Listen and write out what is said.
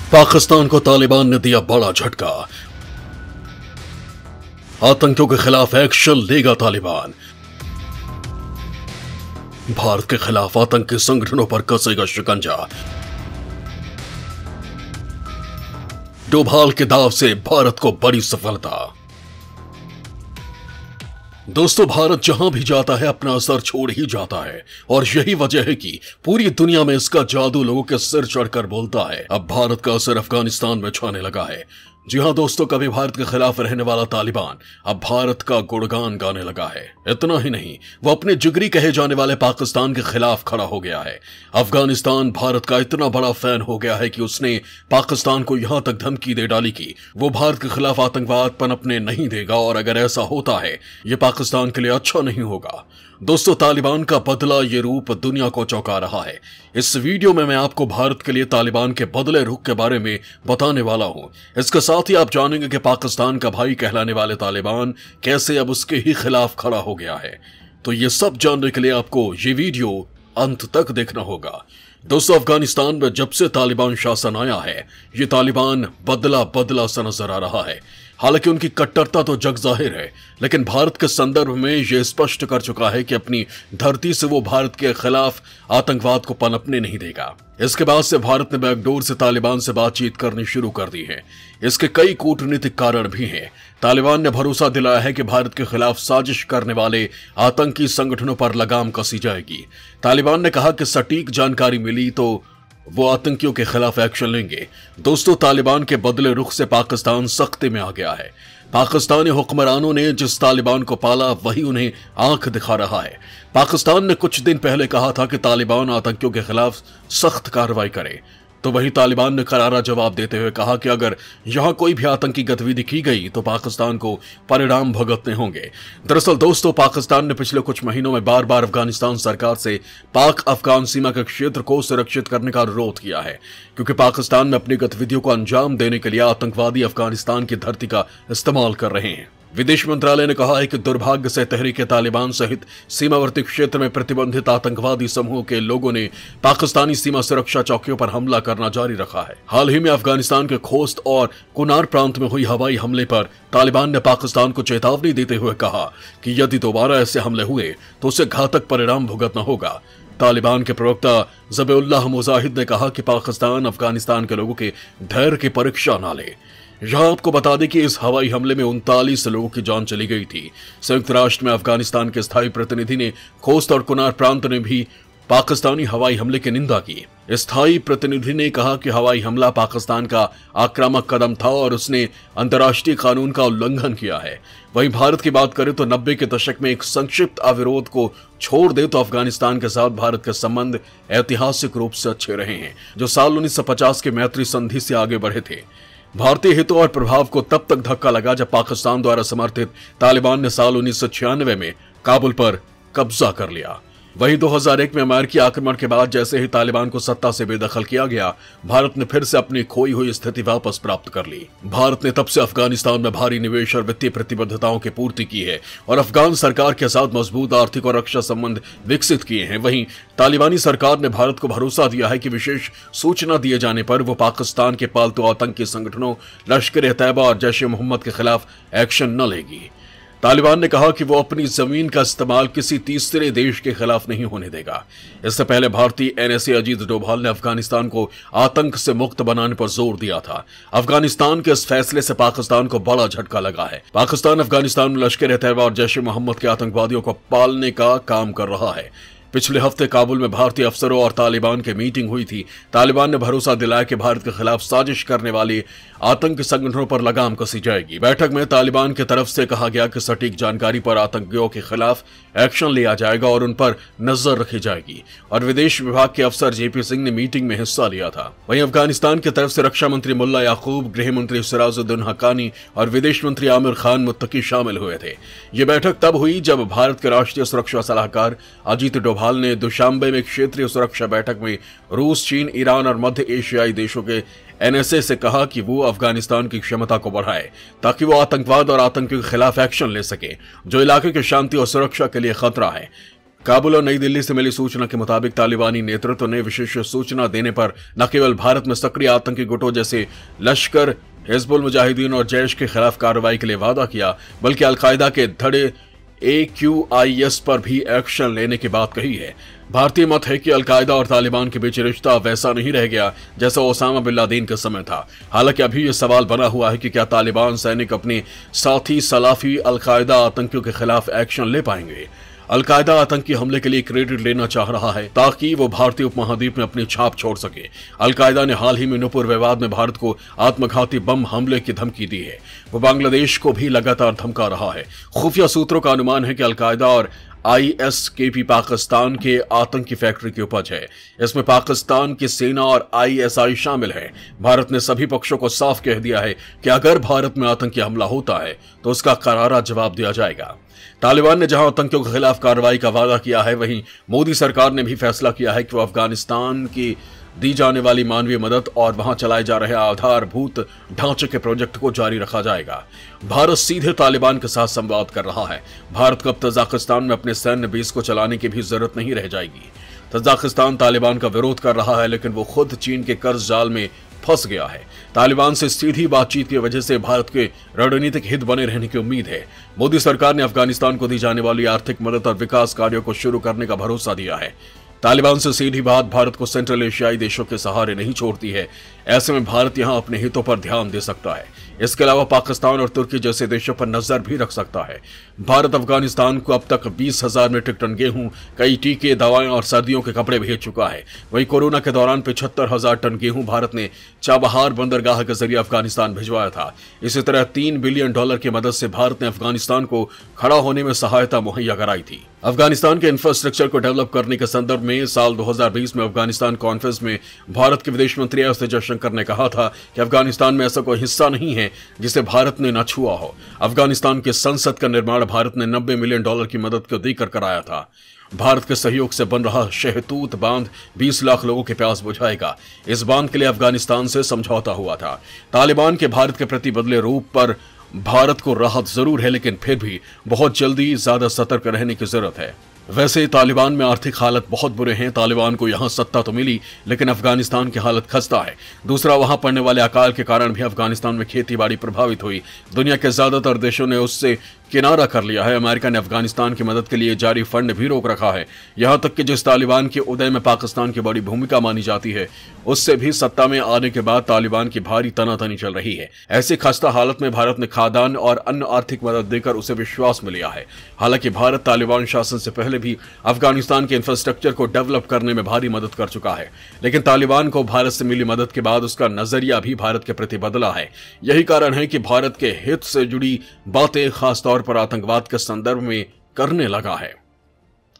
पाकिस्तान को तालिबान ने दिया बड़ा झटका। आतंकियों के खिलाफ एक्शन लेगा तालिबान। भारत के खिलाफ आतंकी संगठनों पर कसेगा शिकंजा। डोभाल के दाव से भारत को बड़ी सफलता। दोस्तों, भारत जहां भी जाता है अपना असर छोड़ ही जाता है और यही वजह है कि पूरी दुनिया में इसका जादू लोगों के सिर चढ़कर बोलता है। अब भारत का असर अफगानिस्तान में छाने लगा है। जी हां दोस्तों, कभी भारत के खिलाफ रहने वाला तालिबान अब भारत का गुणगान गाने लगा है। इतना ही नहीं, वो अपने जिगरी कहे जाने वाले पाकिस्तान के खिलाफ खड़ा हो गया है। अफगानिस्तान भारत का इतना बड़ा फैन हो गया है कि उसने पाकिस्तान को यहां तक धमकी दे डाली कि वो भारत के खिलाफ आतंकवाद पनपने नहीं देगा, और अगर ऐसा होता है ये पाकिस्तान के लिए अच्छा नहीं होगा। दोस्तों, तालिबान का बदला ये रूप दुनिया को चौंका रहा है। इस वीडियो में मैं आपको भारत के लिए तालिबान के बदले रुख के बारे में बताने वाला हूं। इसके साथ ही आप जानेंगे कि पाकिस्तान का भाई कहलाने वाले तालिबान कैसे अब उसके ही खिलाफ खड़ा हो गया है। तो ये सब जानने के लिए आपको ये वीडियो अंत तक देखना होगा। दोस्तों, अफगानिस्तान में जब से तालिबान शासन आया है ये तालिबान बदला बदला सा नजर आ रहा है। हालांकि उनकी कट्टरता तो जग जाहिर है, लेकिन भारत के संदर्भ में यह स्पष्ट कर चुका है कि अपनी धरती से वो भारत के खिलाफ आतंकवाद को पनपने नहीं देगा। इसके बाद से भारत ने बैकडोर से तालिबान से बातचीत करनी शुरू कर दी है। इसके कई कूटनीतिक कारण भी हैं। तालिबान ने भरोसा दिलाया है कि भारत के खिलाफ साजिश करने वाले आतंकी संगठनों पर लगाम कसी जाएगी। तालिबान ने कहा कि सटीक जानकारी मिली तो वो आतंकियों के खिलाफ एक्शन लेंगे। दोस्तों, तालिबान के बदले रुख से पाकिस्तान सख्ती में आ गया है। पाकिस्तानी हुक्मरानों ने जिस तालिबान को पाला वही उन्हें आंख दिखा रहा है। पाकिस्तान ने कुछ दिन पहले कहा था कि तालिबान आतंकियों के खिलाफ सख्त कार्रवाई करे, तो वही तालिबान ने करारा जवाब देते हुए कहा कि अगर यहां कोई भी आतंकी गतिविधि की गई तो पाकिस्तान को परिणाम भुगतने होंगे। दरअसल दोस्तों, पाकिस्तान ने पिछले कुछ महीनों में बार बार अफगानिस्तान सरकार से पाक अफगान सीमा के क्षेत्र को सुरक्षित करने का अनुरोध किया है, क्योंकि पाकिस्तान में अपनी गतिविधियों को अंजाम देने के लिए आतंकवादी अफगानिस्तान की धरती का इस्तेमाल कर रहे हैं। विदेश मंत्रालय ने कहा है कि दुर्भाग्य से तहरीक तालिबान सहित सीमावर्ती क्षेत्र में प्रतिबंधित आतंकवादी समूह के लोगों ने पाकिस्तानी सीमा सुरक्षा चौकियों पर हमला करना जारी रखा है। हाल ही में अफगानिस्तान के खोस्त और कुनार प्रांत में हुई हवाई हमले पर तालिबान ने पाकिस्तान को चेतावनी देते हुए कहा कि यदि दोबारा ऐसे हमले हुए तो उसे घातक परिणाम भुगतना होगा। तालिबान के प्रवक्ता ज़बीउल्लाह मुजाहिद ने कहा कि पाकिस्तान अफगानिस्तान के लोगों के धैर्य की परीक्षा न ले। यहां आपको बता दें कि इस हवाई हमले में 39 लोगों की जान चली गई थी। संयुक्त राष्ट्र में अफगानिस्तान के स्थायी प्रतिनिधि ने खोस्त और कुनार प्रांत ने भी पाकिस्तानी हवाई हमले की निंदा की। स्थायी प्रतिनिधि ने कहा कि हवाई हमला पाकिस्तान का आक्रामक कदम था और उसने अंतर्राष्ट्रीय कानून का उल्लंघन किया है। वहीं भारत की बात करें तो 90 के दशक में एक संक्षिप्त अविरोध को छोड़ दे तो अफगानिस्तान के साथ भारत के संबंध ऐतिहासिक रूप से अच्छे रहे हैं, जो साल 1950 के मैत्री संधि से आगे बढ़े थे। भारतीय हितों और प्रभाव को तब तक धक्का लगा जब पाकिस्तान द्वारा समर्थित तालिबान ने साल 1996 में काबुल पर कब्जा कर लिया। वहीं 2001 में अमेरिकी आक्रमण के बाद जैसे ही तालिबान को सत्ता से बेदखल किया गया, भारत ने फिर से अपनी खोई हुई स्थिति वापस प्राप्त कर ली। भारत ने तब से अफगानिस्तान में भारी निवेश और वित्तीय प्रतिबद्धताओं की पूर्ति की है और अफगान सरकार के साथ मजबूत आर्थिक और रक्षा संबंध विकसित किए हैं। वहीं तालिबानी सरकार ने भारत को भरोसा दिया है कि विशेष सूचना दिए जाने पर वो पाकिस्तान के पालतू आतंकी संगठनों लश्कर-ए-तैयबा और जैश-ए-मोहम्मद के खिलाफ एक्शन न लेगी। तालिबान ने कहा कि वो अपनी जमीन का इस्तेमाल किसी तीसरे देश के खिलाफ नहीं होने देगा। इससे पहले भारतीय NSA अजीत डोभाल ने अफगानिस्तान को आतंक से मुक्त बनाने पर जोर दिया था। अफगानिस्तान के इस फैसले से पाकिस्तान को बड़ा झटका लगा है। पाकिस्तान अफगानिस्तान में लश्कर-ए-तैयबा और जैश-ए-मोहम्मद के आतंकवादियों को पालने का काम कर रहा है। पिछले हफ्ते काबुल में भारतीय अफसरों और तालिबान की मीटिंग हुई थी। तालिबान ने भरोसा दिलाया कि भारत के खिलाफ साजिश करने वाले आतंकी संगठनों पर लगाम कसी जाएगी। बैठक में तालिबान की तरफ से कहा गया कि सटीक जानकारी पर आतंकियों के खिलाफ एक्शन लिया जाएगा और उन पर नजर रखी जाएगी। और विदेश विभाग के अफसर JP सिंह ने मीटिंग में हिस्सा लिया था। वहीं अफगानिस्तान की तरफ से रक्षा मंत्री मुल्ला याकूब, गृह मंत्री सिराजुद्दीन हक्कानी और विदेश मंत्री आमिर खान मुत्तकी शामिल हुए थे। ये बैठक तब हुई जब भारत के राष्ट्रीय सुरक्षा सलाहकार अजीत डोभाल ने दुशांबे में क्षेत्रीय सुरक्षा बैठक में रूस, चीन, ईरान और मध्य एशियाई देशों के NSA से कहा कि वो अफगानिस्तान की क्षमता को बढ़ाए ताकि वो आतंकवाद और आतंकियों के खिलाफ एक्शन ले सके जो इलाके की शांति और सुरक्षा के लिए खतरा है। काबुल और नई दिल्ली से मिली सूचना के मुताबिक तालिबानी नेतृत्व ने विशेष सूचना देने पर न केवल भारत में सक्रिय आतंकी गुटों जैसे लश्कर, हिजबुल मुजाहिदीन और जैश के खिलाफ कार्रवाई के लिए वादा किया, बल्कि अलकायदा के धड़े AQIS पर भी एक्शन लेने की बात कही है। भारतीय मत है कि अलकायदा और तालिबान के बीच रिश्ता वैसा नहीं रह गया जैसा ओसामा बिन लादेन के समय था। हालांकि अभी यह सवाल बना हुआ है कि क्या तालिबान सैनिक अपने साथी सलाफी अलकायदा आतंकियों के खिलाफ एक्शन ले पाएंगे। अलकायदा आतंकी हमले के लिए क्रेडिट लेना चाह रहा है ताकि वो भारतीय उपमहाद्वीप में अपनी छाप छोड़ सके। अलकायदा ने हाल ही में नूपुर विवाद में भारत को आत्मघाती बम हमले की धमकी दी है। वो बांग्लादेश को भी लगातार धमका रहा है। खुफिया सूत्रों का अनुमान है कि अलकायदा और ISKP पाकिस्तान के आतंकी फैक्ट्री की उपज है। इसमें पाकिस्तान की सेना और ISI शामिल है। भारत ने सभी पक्षों को साफ कह दिया है कि अगर भारत में आतंकी हमला होता है तो उसका करारा जवाब दिया जाएगा। तालिबान ने जहां आतंकियों के खिलाफ कार्रवाई का वादा किया है, वहीं मोदी सरकार ने भी फैसला किया है कि वो अफगानिस्तान की दी जाने वाली मानवीय मदद और वहां चलाए जा रहे आधारभूत ढांचे के प्रोजेक्ट को जारी रखा जाएगा। भारत सीधे तालिबान के साथ संवाद कर रहा है। भारत को अब तजाकिस्तान में अपने सैन्य बेस को चलाने की भी जरूरत नहीं रह जाएगी। तजाकिस्तान तालिबान का विरोध कर रहा है, लेकिन वो खुद चीन के कर्ज जाल में फंस गया है। तालिबान से सीधी बातचीत की वजह से भारत के रणनीतिक हित बने रहने की उम्मीद है। मोदी सरकार ने अफगानिस्तान को दी जाने वाली आर्थिक मदद और विकास कार्यों को शुरू करने का भरोसा दिया है। तालिबान से सीधी बात भारत को सेंट्रल एशियाई देशों के सहारे नहीं छोड़ती है। ऐसे में भारत यहां अपने हितों पर ध्यान दे सकता है। इसके अलावा पाकिस्तान और तुर्की जैसे देशों पर नजर भी रख सकता है। भारत अफगानिस्तान को अब तक 20,000 मीट्रिक टन गेहूं, कई टीके, दवाएं और सर्दियों के कपड़े भेज चुका है। वहीं कोरोना के दौरान 75,000 टन गेहूं भारत ने चाबहार बंदरगाह के जरिए अफगानिस्तान भिजवाया था। इसी तरह $3 बिलियन की मदद से भारत ने अफगानिस्तान को खड़ा होने में सहायता मुहैया कराई थी। अफगानिस्तान के इंफ्रास्ट्रक्चर को डेवलप करने के संदर्भ में साल 2020 में अफगानिस्तान कॉन्फ्रेंस में भारत के विदेश मंत्री एस जयशंकर ने कहा था कि अफगानिस्तान में ऐसा कोई हिस्सा नहीं है जिसे भारत ने न छुआ हो। अफगानिस्तान की संसद का निर्माण भारत ने $90 मिलियन की मदद को देकर कराया था। भारत के सहयोग से बन रहा शहतूत बांध 20 लाख लोगों के प्यास बुझाएगा। इस बांध के लिए अफगानिस्तान से समझौता हुआ था। तालिबान के भारत के प्रति बदले रूप पर भारत को राहत जरूर है, लेकिन फिर भी बहुत जल्दी ज्यादा सतर्क रहने की जरूरत है। वैसे तालिबान में आर्थिक हालत बहुत बुरे हैं। तालिबान को यहां सत्ता तो मिली, लेकिन अफगानिस्तान की हालत खस्ता है। दूसरा, वहां पड़ने वाले अकाल के कारण भी अफगानिस्तान में खेती बाड़ी प्रभावित हुई। दुनिया के ज्यादातर देशों ने उससे किनारा कर लिया है। अमेरिका ने अफगानिस्तान की मदद के लिए जारी फंड भी रोक रखा है। यहां तक कि जिस तालिबान के उदय में पाकिस्तान की बड़ी भूमिका मानी जाती है, उससे भी सत्ता में आने के बाद तालिबान की भारी तनातनी चल रही है। ऐसी खस्ता हालत में भारत ने खाद्यान्न और अन्य आर्थिक मदद देकर उसे विश्वास में लिया है। हालांकि भारत तालिबान शासन से पहले भी अफगानिस्तान के इंफ्रास्ट्रक्चर को डेवलप करने में भारी मदद कर चुका है, लेकिन तालिबान को भारत से मिली मदद के बाद उसका नजरिया भी भारत के प्रति बदला है। यही कारण है कि भारत के हित से जुड़ी बातें खासतौर पर आतंकवाद के संदर्भ में करने लगा है।